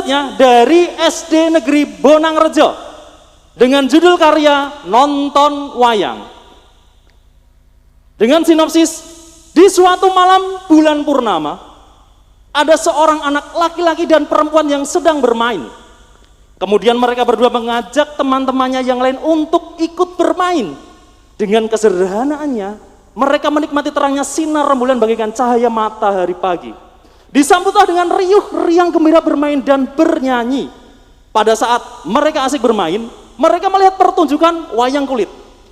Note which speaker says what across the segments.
Speaker 1: selanjutnya dari SD Negeri Bonangrejo dengan judul karya Nonton Wayang. Dengan sinopsis, di suatu malam bulan purnama, ada seorang anak laki-laki dan perempuan yang sedang bermain. Kemudian mereka berdua mengajak teman-temannya yang lain untuk ikut bermain. Dengan kesederhanaannya, mereka menikmati terangnya sinar rembulan bagaikan cahaya matahari pagi. Disambutlah dengan riuh riang gembira bermain dan bernyanyi. Pada saat mereka asik bermain, mereka melihat pertunjukan wayang kulit.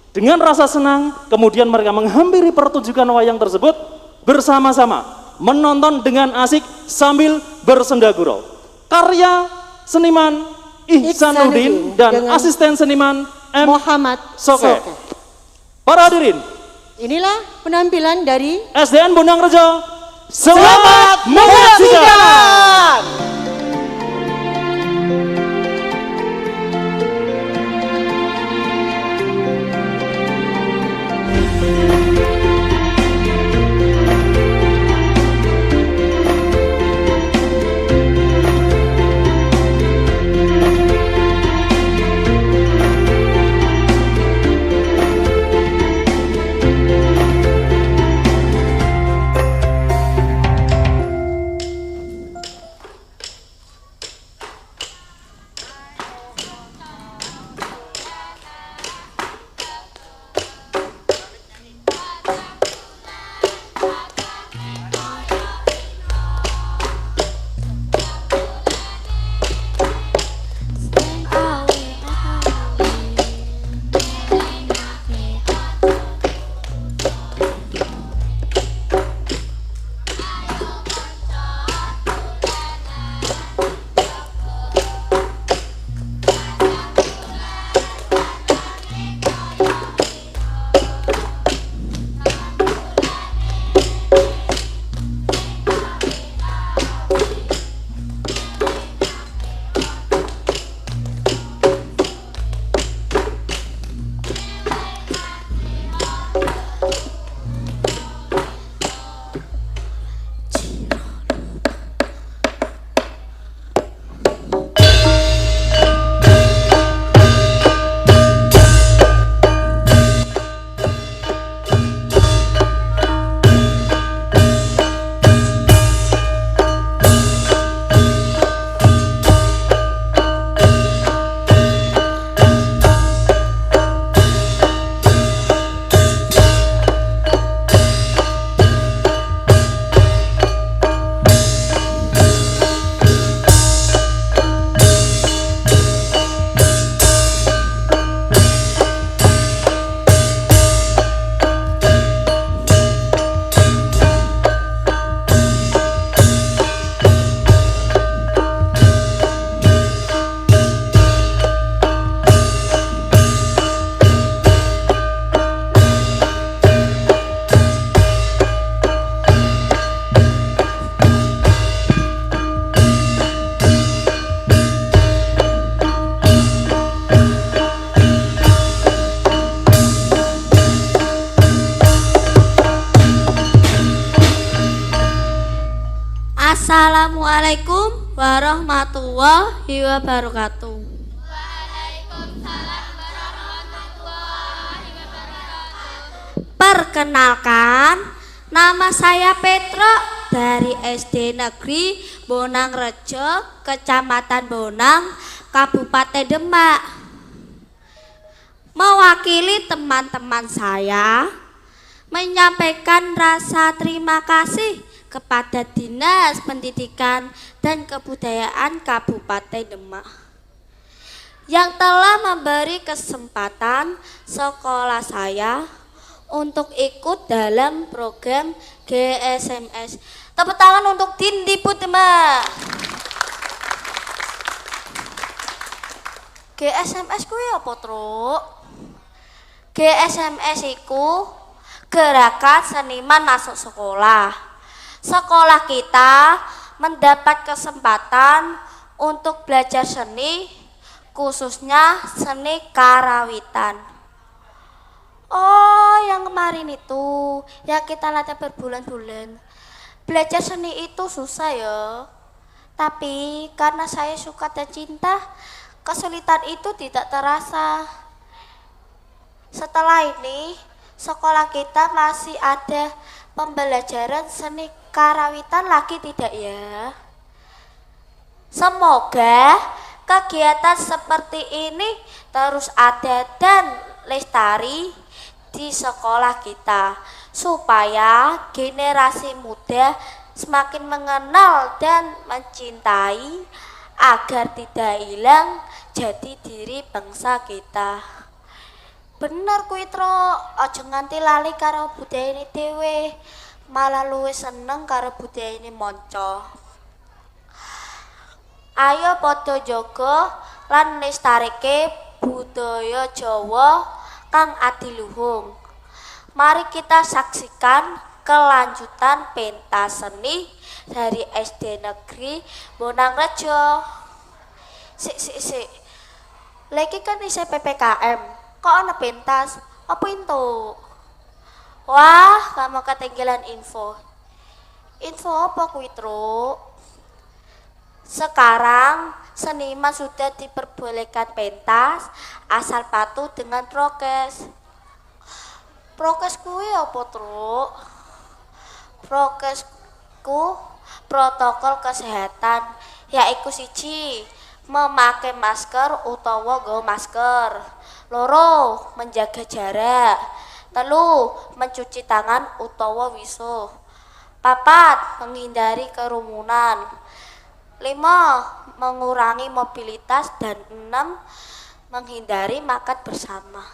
Speaker 1: Dengan rasa senang, kemudian mereka menghampiri pertunjukan wayang tersebut bersama-sama, menonton dengan asik sambil bersenda gurau. Karya seniman Ihsanuddin dan asisten seniman M.
Speaker 2: Muhammad
Speaker 1: Soke. Para hadirin,
Speaker 2: inilah penampilan dari
Speaker 1: SDN Bonangrejo. Selamat menyaksikan.
Speaker 3: Assalamualaikum warahmatullahi wabarakatuh.
Speaker 4: Waalaikumsalam warahmatullahi wabarakatuh.
Speaker 3: Perkenalkan, nama saya Petro dari SD Negeri Bonangrejo, Kecamatan Bonang, Kabupaten Demak. Mewakili teman-teman saya menyampaikan rasa terima kasih kepada Dinas Pendidikan dan Kebudayaan Kabupaten Demak yang telah memberi kesempatan sekolah saya untuk ikut dalam program GSMS. Tepuk tangan untuk Dindiput Demak. GSMS kuwi apa, Truk? GSMS iku Gerakan Seniman Masuk Sekolah. Sekolah kita mendapat kesempatan untuk belajar seni, khususnya seni karawitan. Oh, yang kemarin itu, yang kita latihan berbulan-bulan. Belajar seni itu susah ya, Tapi karena saya suka dan cinta, kesulitan itu tidak terasa. Setelah ini, sekolah kita masih ada pembelajaran seni karawitan lagi tidak ya? Semoga kegiatan seperti ini terus ada dan lestari di sekolah kita supaya generasi muda semakin mengenal dan mencintai agar tidak hilang jati diri bangsa kita. Bener kuwi Tro, aja nganti lali karo budayane dhewe, malah luwih seneng karo budayane manca. Ayo padha jaga lan lestarike budaya Jawa kang adiluhung. Mari kita saksikan kelanjutan pentas seni dari SD Negeri Bonangrejo. Sik. Lagi kan isih PPKM. Kok ana pentas? Apa itu? Wah, kamu ketinggalan info. Info apa kuwi, Tru? Sekarang seniman sudah diperbolehkan pentas asal patuh dengan prokes. Prokes kuwi apa, Tru? Prokesku protokol kesehatan, yaiku siji memakai masker utawa nggawa masker, loro menjaga jarak, telu mencuci tangan utawa wisuh, papat menghindari kerumunan, 5 mengurangi mobilitas, dan 6 menghindari makan bersama.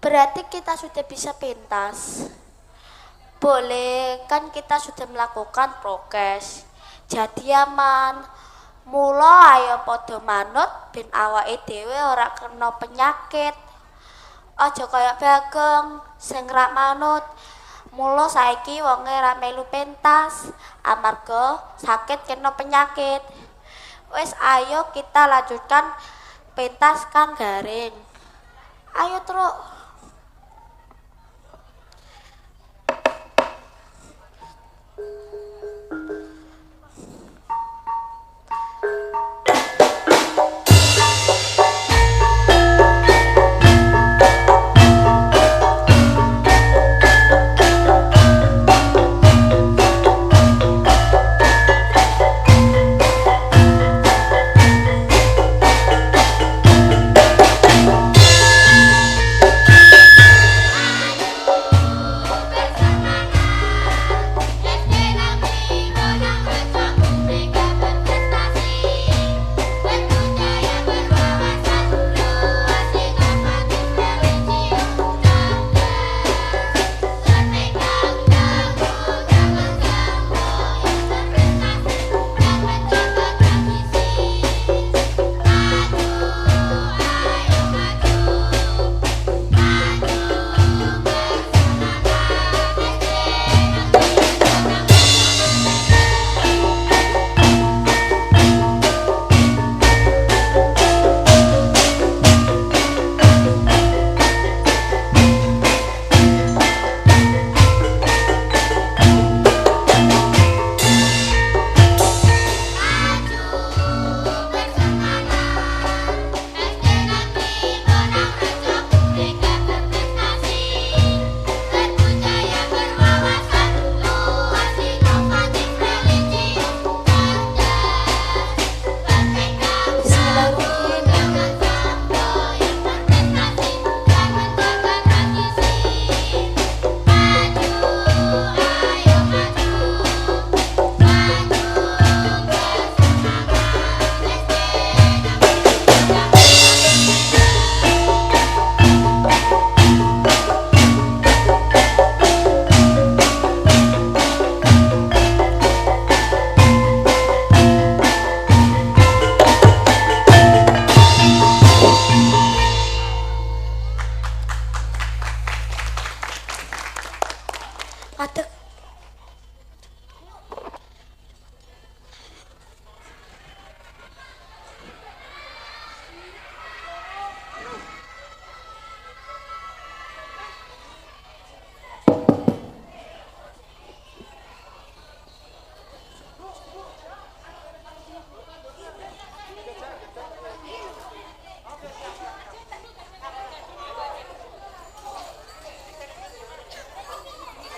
Speaker 3: Berarti kita sudah bisa pentas. Boleh kan kita sudah melakukan prokes, jadi aman. Mula ayo padha manut ben awake dhewe ora kena penyakit. Aja kaya Bagong sing ra manut. Mula saiki wonge ra melu pentas amarga sakit kena penyakit. Wis ayo kita lanjutkan pentas kang garing. Ayo Truk.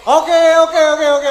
Speaker 5: Oke.